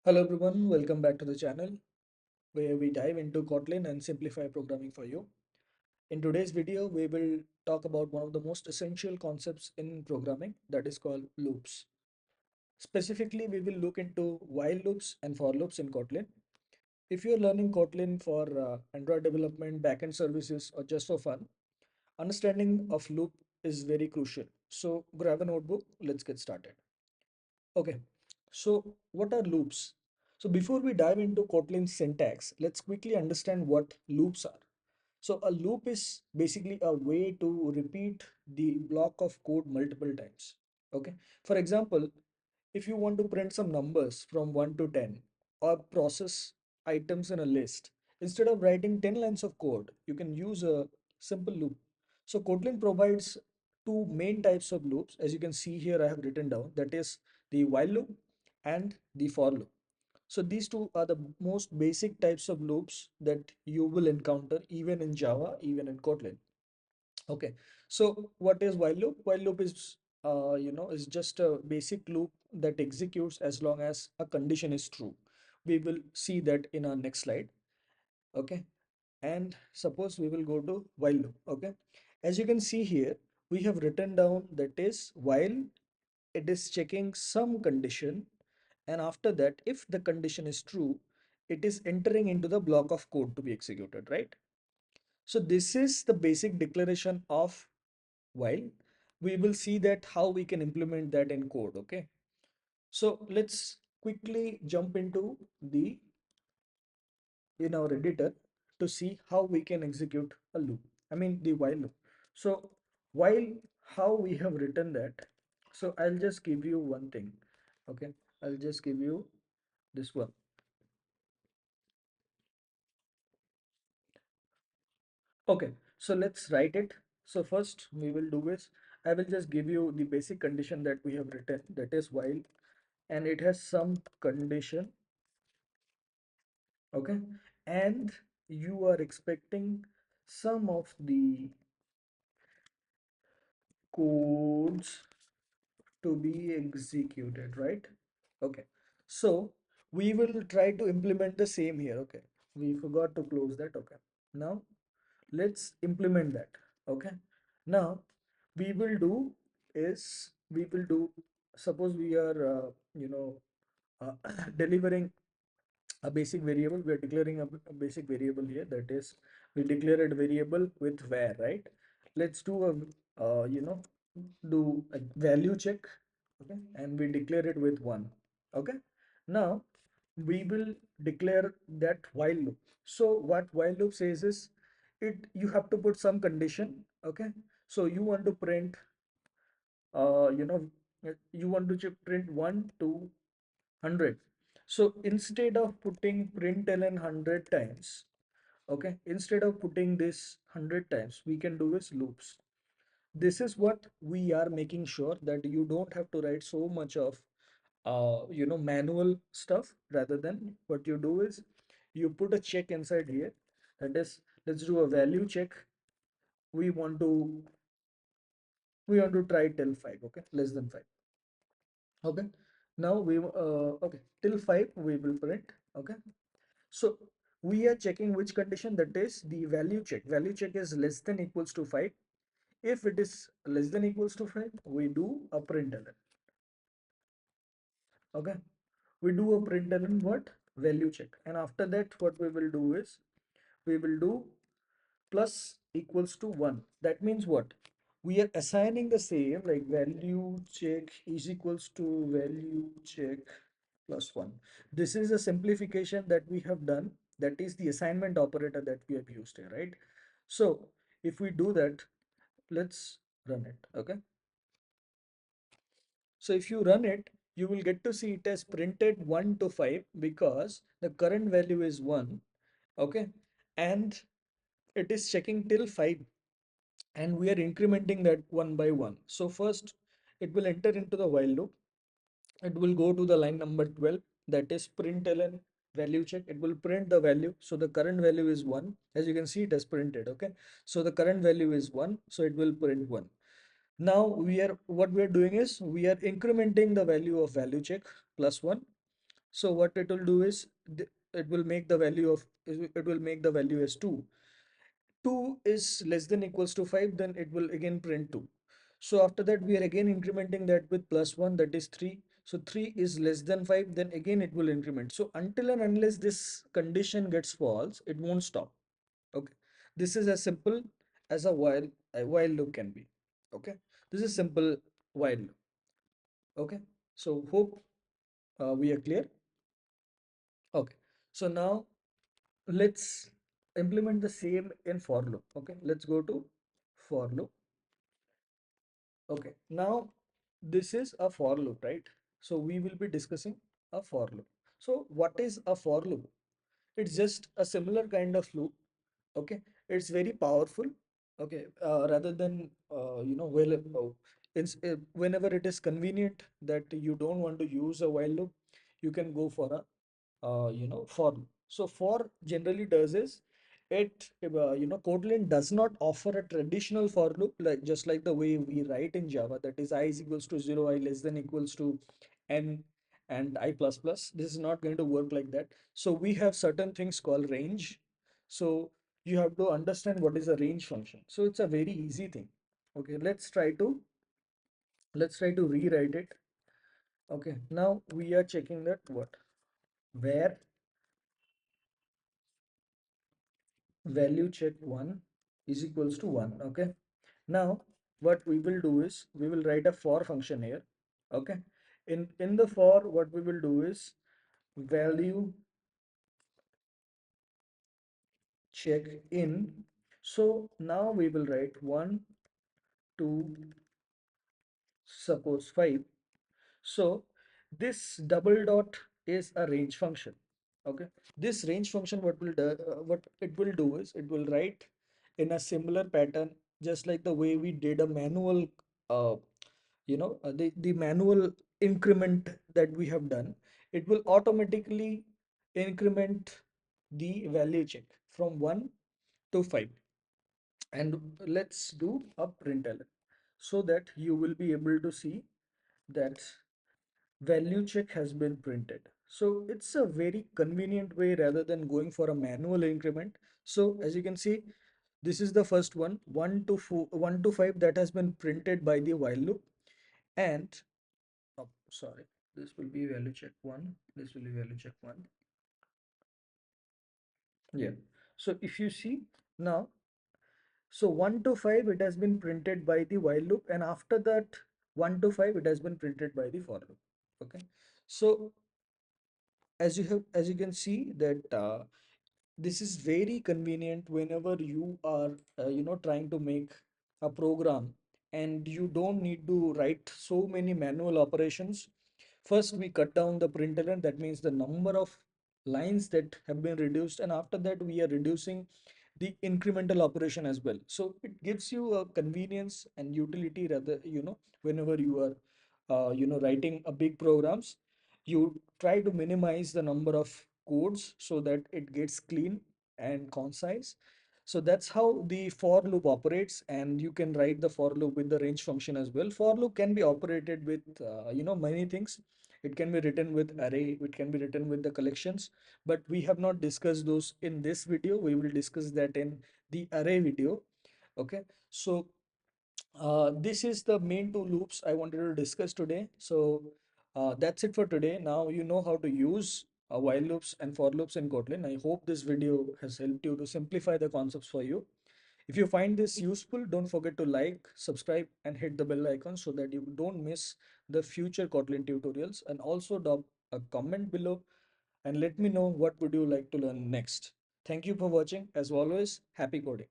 Hello everyone, welcome back to the channel where we dive into Kotlin and simplify programming for you. In today's video, we will talk about one of the most essential concepts in programming that is called loops. Specifically, we will look into while loops and for loops in Kotlin. If you're learning Kotlin for Android development, backend services, or just for fun, understanding of loop is very crucial. So grab a notebook, let's get started. Okay, so what are loops? So before we dive into Kotlin's syntax, let's quickly understand what loops are. So a loop is basically a way to repeat the block of code multiple times. Okay, for example, if you want to print some numbers from 1 to 10 or process items in a list, instead of writing 10 lines of code, you can use a simple loop. So Kotlin provides two main types of loops. As you can see here, I have written down that is the while loop and the for loop. So these two are the most basic types of loops that you will encounter even in Java, even in Kotlin. Okay, so what is while loop? While loop is is just a basic loop that executes as long as a condition is true. We will see that in our next slide. Okay, and suppose we will go to while loop. Okay, as you can see here, we have written down that is while it is checking some condition, and after that, if the condition is true, it is entering into the block of code to be executed, right? So this is the basic declaration of while. We will see that how we can implement that in code. Okay, so let's quickly jump into the in our editor to see how we can execute a loop, I mean the while loop. So while, how we have written that, so I'll just give you one thing. Okay, I'll just give you this one. Okay, so let's write it. So first we will do is, I will just give you the basic condition that we have written, that is while, and it has some condition. Okay, and you are expecting some of the codes to be executed, right? Okay, so we will try to implement the same here. Okay, we forgot to close that. Okay, now let's implement that. Okay, now we will do is, we will do, suppose we are delivering a basic variable. We are declaring a basic variable here, that is we declare a variable with var, right? Let's do a do a value check. Okay, and we declare it with 1. Okay, now we will declare that while loop. So what while loop says is, it you have to put some condition. Okay, so you want to print uh you know you want to print 1 to 100. So instead of putting println 100 times, okay, instead of putting this 100 times, we can do is loops. This is what we are making sure that you don't have to write so much of manual stuff. Rather than, what you do is, you put a check inside here, that is, let's do a value check. we want to we want to try till 5. Okay, less than 5. Okay, now okay, till 5 we will print. Okay, so we are checking which condition, that is the value check. Value check is less than equals to 5. If it is less than equals to 5, we do a println. Okay, we do a println what? Value check. And after that, what we will do is, we will do plus equals to 1. That means what? We are assigning the same, like value check is equals to value check plus 1. This is a simplification that we have done. That is the assignment operator that we have used here, right? So if we do that, let's run it. Okay, so if you run it, you will get to see it as printed 1 to 5 because the current value is 1. Okay, and it is checking till 5, and we are incrementing that one by one. So first it will enter into the while loop. It will go to the line number 12, that is println value check. It will print the value. So the current value is 1. As you can see, it has printed. Okay, so the current value is 1, so it will print 1. Now what we are doing is, we are incrementing the value of value check plus 1. So what it will do is it will make the value of it will make the value as 2. 2 is less than equals to 5, then it will again print 2. So after that we are again incrementing that with plus 1, that is 3. So 3 is less than 5, then again it will increment. So until and unless this condition gets false, it won't stop. Okay, this is as simple as a while loop can be. Okay, this is simple while loop. Okay, so hope we are clear. Okay, so now let's implement the same in for loop. Okay, let's go to for loop. Okay, now this is a for loop, right? So we will be discussing a for loop. So what is a for loop? It's just a similar kind of loop. Okay, it's very powerful. Okay, rather than whenever it is convenient that you don't want to use a while loop, you can go for a for loop. So for generally does is Kotlin does not offer a traditional for loop, like just like the way we write in Java, that is I is equals to 0, I less than equals to n, and I plus plus. This is not going to work like that. So we have certain things called range. So you have to understand what is a range function. So it's a very easy thing. Okay, let's try to rewrite it. Okay, now we are checking that what where value check 1 is equals to 1. Okay, now what we will do is we will write a for function here. Okay, in the for, what we will do is value check in. So now we will write 1 2 suppose 5. So this double dot is a range function. Okay, this range function what it will do is it will write in a similar pattern, just like the way we did a manual uh, the manual increment that we have done. It will automatically increment the value check from 1 to 5. And let's do a println so that you will be able to see that value check has been printed. So it's a very convenient way rather than going for a manual increment. So as you can see, this is the first one, 1 to 4, 1 to 5, that has been printed by the while loop. And oh, sorry, this will be value check 1, this will be value check 1. Yeah. So if you see now, so 1 to 5 it has been printed by the while loop, and after that 1 to 5 it has been printed by the for loop. Okay. So as you can see that this is very convenient whenever you are trying to make a program and you don't need to write so many manual operations. First we cut down the println, that means the number of lines that have been reduced, and after that we are reducing the incremental operation as well. So it gives you a convenience and utility, rather whenever you are writing a big programs, you try to minimize the number of codes so that it gets clean and concise. So that's how the for loop operates, and you can write the for loop with the range function as well. For loop can be operated with many things. It can be written with array, it can be written with the collections, but we have not discussed those in this video. We will discuss that in the array video. Okay, so this is the main two loops I wanted to discuss today. So that's it for today. Now you know how to use while loops and for loops in Kotlin. I hope this video has helped you to simplify the concepts for you. If you find this useful, don't forget to like, subscribe, and hit the bell icon so that you don't miss the future Kotlin tutorials. And also drop a comment below and let me know what would you like to learn next. Thank you for watching. As always, happy coding.